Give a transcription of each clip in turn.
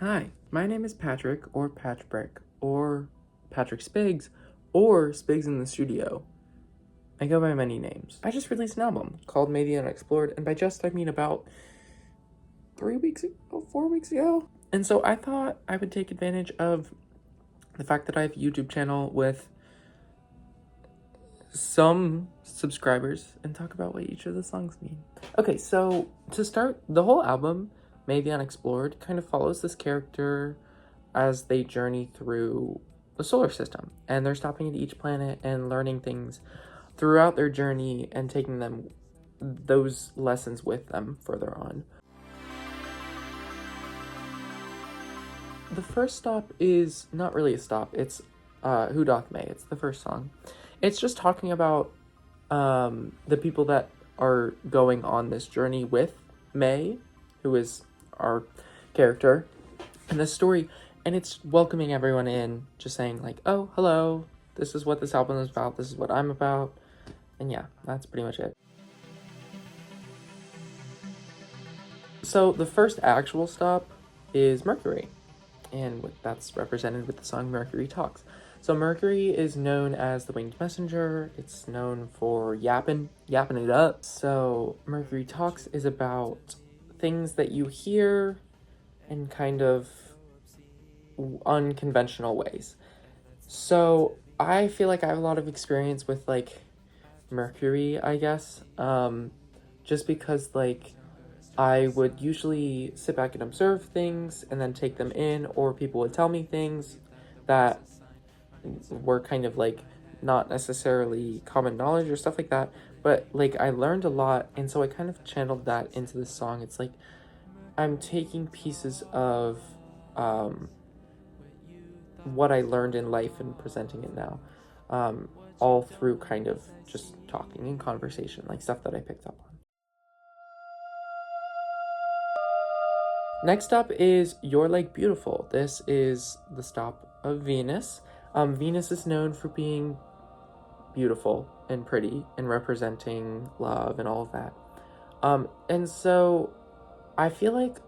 Hi, my name is Patrick, or Patchbrick, or Patrick Spiggs, or Spiggs in the Studio. I go by many names. I just released an album called Maybe Unexplored, and by just I mean about 4 weeks ago. And so I thought I would take advantage of the fact that I have a YouTube channel with some subscribers and talk about what each of the songs mean. Okay, so to start, the whole album, Maybe Unexplored, kind of follows this character as they journey through the solar system, and they're stopping at each planet and learning things throughout their journey and taking those lessons with them further on. The first stop is not really a stop, it's Who Doth May. It's the first song. It's just talking about the people that are going on this journey with May, who is our character in this story, and it's welcoming everyone in, just saying like, oh, hello, this is what this album is about, this is what I'm about, and yeah, that's pretty much it. So the first actual stop is Mercury, and that's represented with the song Mercury Talks. So Mercury is known as the winged messenger. It's known for yapping it up. So Mercury Talks is about things that you hear in kind of unconventional ways. So I feel like I have a lot of experience with like Mercury, I guess, just because like I would usually sit back and observe things and then take them in, or people would tell me things that were kind of like not necessarily common knowledge or stuff like that, but like I learned a lot, and so I kind of channeled that into this song. It's like I'm taking pieces of what I learned in life and presenting it now, all through kind of just talking and conversation, like stuff that I picked up on. Next up is You're Like Beautiful. This is the stop of Venus. Venus is known for being beautiful and pretty and representing love and all of that. And so I feel like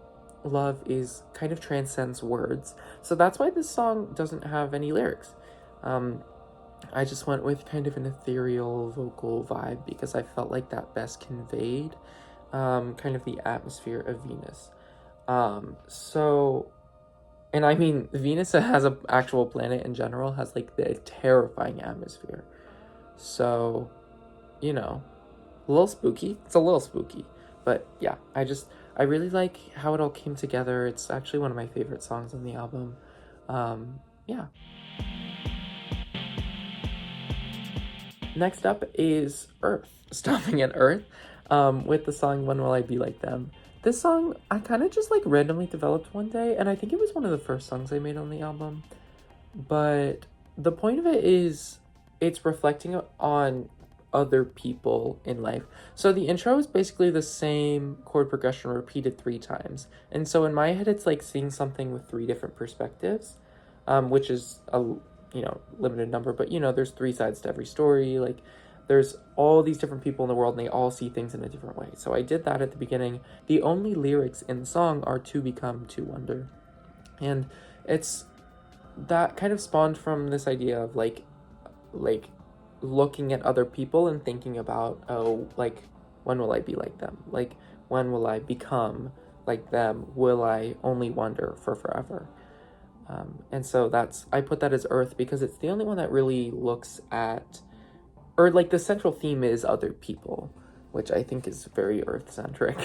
love is kind of transcends words. So that's why this song doesn't have any lyrics. I just went with kind of an ethereal vocal vibe because I felt like that best conveyed kind of the atmosphere of Venus. And I mean, Venus as an actual planet in general has like the terrifying atmosphere. So, a little spooky. It's a little spooky. But yeah, I really like how it all came together. It's actually one of my favorite songs on the album. Yeah. Next up is Earth, stopping at Earth, with the song When Will I Be Like Them. This song, I kind of just like randomly developed one day, and I think it was one of the first songs I made on the album. But the point of it is it's reflecting on other people in life. So the intro is basically the same chord progression repeated 3 times. And so in my head, it's like seeing something with 3 different perspectives, which is a, limited number, but there's 3 sides to every story. Like there's all these different people in the world and they all see things in a different way. So I did that at the beginning. The only lyrics in the song are to become, to wonder. And it's that kind of spawned from this idea of like looking at other people and thinking about, oh, like, when will I be like them? Like, when will I become like them? Will I only wonder for forever? And so I put that as Earth because it's the only one that really looks at, or like the central theme is other people, which I think is very Earth-centric.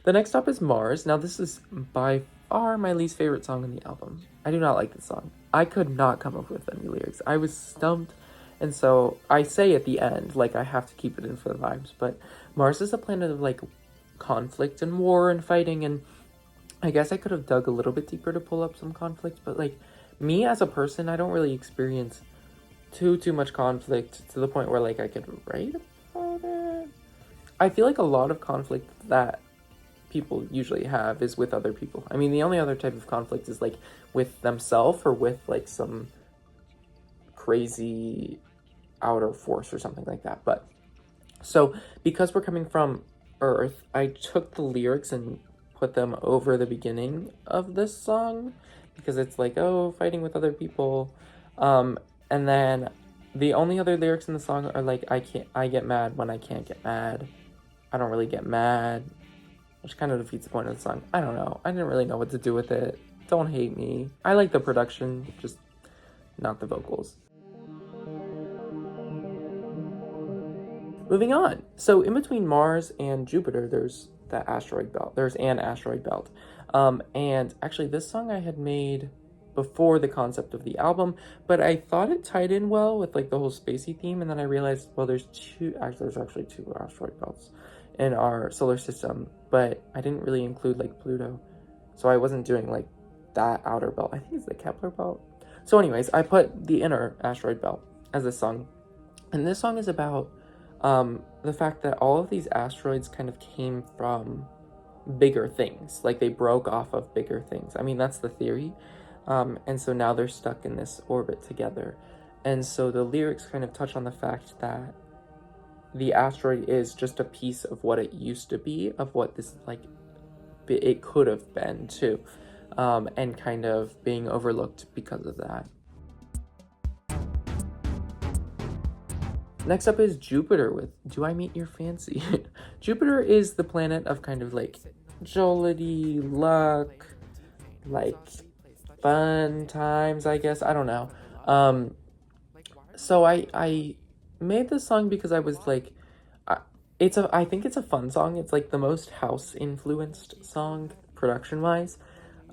The next up is Mars. Now this is by far my least favorite song on the album. I do not like this song. I could not come up with any lyrics. I was stumped, and so I say at the end, like I have to keep it in for the vibes, but Mars is a planet of like conflict and war and fighting, and I guess I could have dug a little bit deeper to pull up some conflict, but like me as a person, I don't really experience too much conflict to the point where like I could write about it. I feel like a lot of conflict that people usually have is with other people. I mean, the only other type of conflict is like with themselves or with like some crazy outer force or something like that. But so because we're coming from Earth, I took the lyrics and put them over the beginning of this song because it's like, oh, fighting with other people. And then the only other lyrics in the song are like, I get mad when I can't get mad. I don't really get mad, which kind of defeats the point of the song. I don't know. I didn't really know what to do with it. Don't hate me. I like the production, just not the vocals. Moving on. So in between Mars and Jupiter, there's that asteroid belt. There's an asteroid belt. And actually this song I had made before the concept of the album, but I thought it tied in well with like the whole spacey theme, and then I realized, well, there's actually two asteroid belts in our solar system, but I didn't really include like Pluto. So I wasn't doing like that outer belt. I think it's the Kepler belt. So anyways, I put the inner asteroid belt as a song. And this song is about the fact that all of these asteroids kind of came from bigger things. Like they broke off of bigger things. I mean, that's the theory. And so now they're stuck in this orbit together. And so the lyrics kind of touch on the fact that the asteroid is just a piece of what it used to be, of what this, like, it could have been too. And kind of being overlooked because of that. Next up is Jupiter with Do I Meet Your Fancy? Jupiter is the planet of kind of like jollity, luck, like fun times, I guess. I don't know. So I made this song because I was like, I think it's a fun song. It's like the most house influenced song production wise.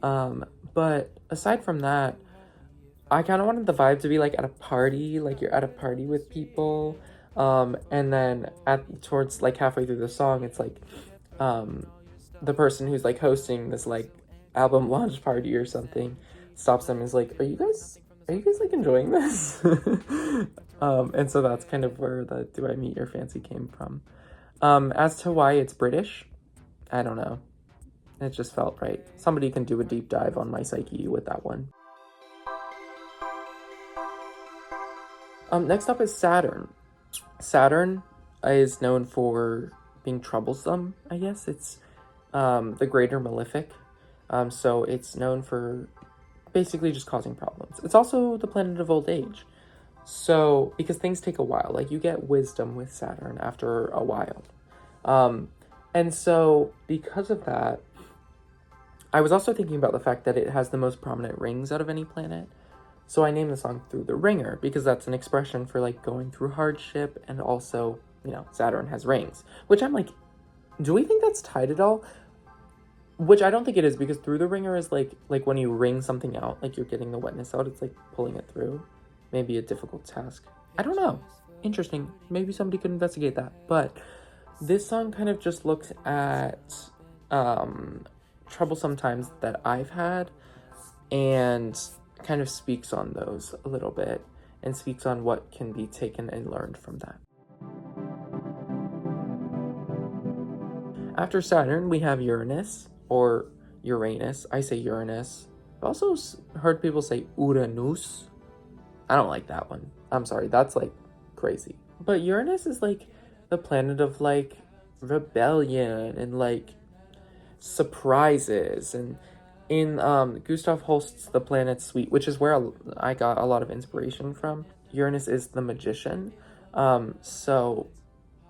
But aside from that, I kind of wanted the vibe to be like at a party, like you're at a party with people. And then towards like halfway through the song, it's like, the person who's like hosting this like album launch party or something stops them and is like, are you guys like enjoying this? And so that's kind of where the Do I Meet Your Fancy came from. As to why it's British, I don't know. It just felt right. Somebody can do a deep dive on my psyche with that one. Next up is Saturn. Saturn is known for being troublesome, I guess. It's the greater malefic. So it's known for basically just causing problems. It's also the planet of old age. So, because things take a while, like you get wisdom with Saturn after a while. And so because of that, I was also thinking about the fact that it has the most prominent rings out of any planet. So I named the song Through the Ringer because that's an expression for like going through hardship, and also, you know, Saturn has rings, which I'm like, do we think that's tied at all? Which I don't think it is, because Through the Ringer is like when you wring something out, like you're getting the wetness out, it's like pulling it through. Maybe a difficult task. I don't know. Interesting. Maybe somebody could investigate that. But this song kind of just looks at troublesome times that I've had and kind of speaks on those a little bit and speaks on what can be taken and learned from that. After Saturn, we have Uranus, or Uranus. I say Uranus. I've also heard people say Uranus. I don't like that one. I'm sorry, that's like crazy. But Uranus is like the planet of like rebellion and like surprises. And in Gustav Holst's The Planet Suite, which is where I got a lot of inspiration from, Uranus is the magician. So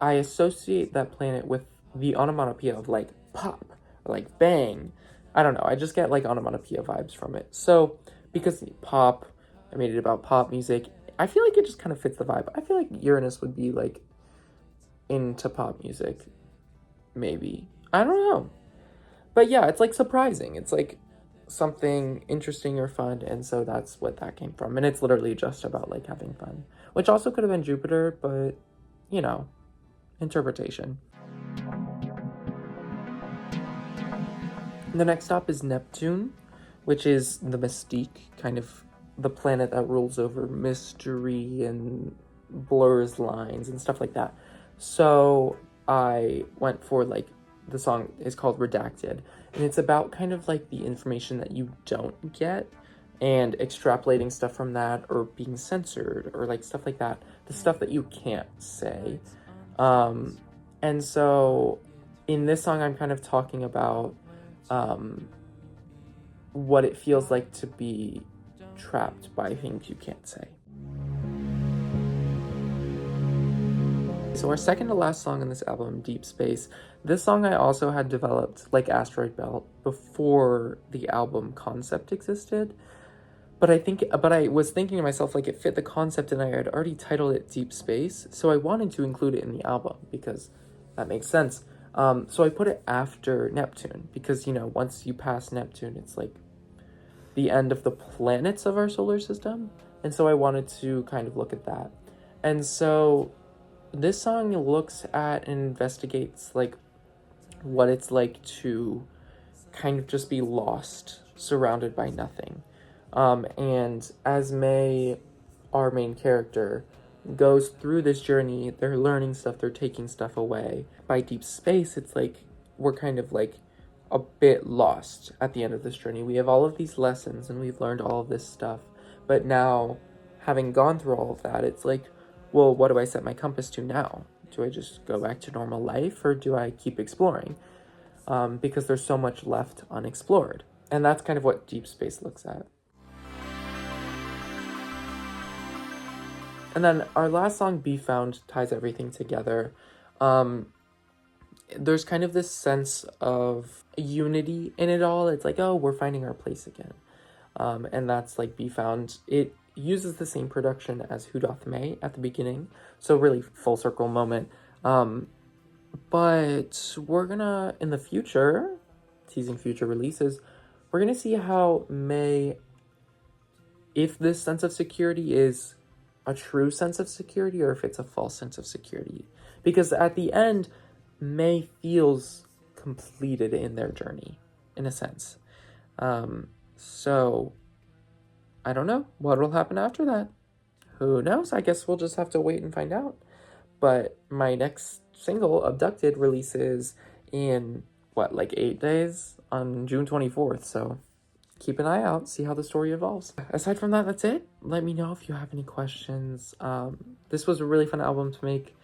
I associate that planet with the onomatopoeia of like pop, or like bang. I don't know, I just get like onomatopoeia vibes from it. So because pop, I made it about pop music, I feel like it just kind of fits the vibe. I feel like Uranus would be like into pop music, maybe. I don't know. But yeah, it's like surprising. It's like something interesting or fun, and so that's what that came from. And it's literally just about like having fun, which also could have been Jupiter, but you know, interpretation. The next stop is Neptune, which is the mystique, kind of the planet that rules over mystery and blurs lines and stuff like that. So I went for like, the song is called Redacted, and it's about kind of like the information that you don't get and extrapolating stuff from that, or being censored, or like stuff like that, the stuff that you can't say. And so in this song, I'm kind of talking about what it feels like to be trapped by things you can't say. So our second to last song on this album, Deep Space, this song I also had developed like Asteroid Belt before the album concept existed. But I was thinking to myself, like, it fit the concept and I had already titled it Deep Space, so I wanted to include it in the album because that makes sense. So I put it after Neptune because, you know, once you pass Neptune, it's like the end of the planets of our solar system. And so I wanted to kind of look at that. And so this song looks at and investigates like what it's like to kind of just be lost, surrounded by nothing. And as May, our main character, goes through this journey, they're learning stuff, they're taking stuff away. By Deep Space, it's like we're kind of like a bit lost at the end of this journey. We have all of these lessons and we've learned all of this stuff. But now, having gone through all of that, it's like, well, what do I set my compass to now? Do I just go back to normal life or do I keep exploring? Because there's so much left unexplored. And that's kind of what Deep Space looks at. And then our last song, Be Found, ties everything together. There's kind of this sense of unity in it all. It's like, oh, we're finding our place again. And that's like Be Found. It uses the same production as Who Doth May at the beginning. So really full circle moment. But we're gonna, in the future, teasing future releases, we're gonna see how May, if this sense of security is a true sense of security or if it's a false sense of security. Because at the end, May feels completed in their journey, in a sense. So, I don't know what will happen after that. Who knows? I guess we'll just have to wait and find out. But my next single, Abducted, releases in, like 8 days? On June 24th, so keep an eye out, see how the story evolves. Aside from that, that's it. Let me know if you have any questions. This was a really fun album to make.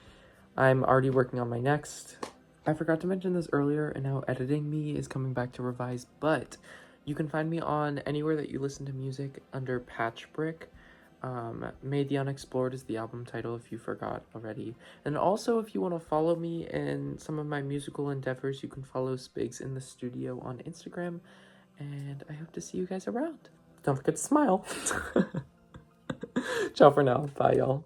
I'm already working on my next. I forgot to mention this earlier, and now Editing Me is coming back to revise, but you can find me on anywhere that you listen to music under Patch Brick. Made the Unexplored is the album title if you forgot already. And also, if you want to follow me in some of my musical endeavors, you can follow Spigs in the Studio on Instagram. And I hope to see you guys around. Don't forget to smile. Ciao for now. Bye, y'all.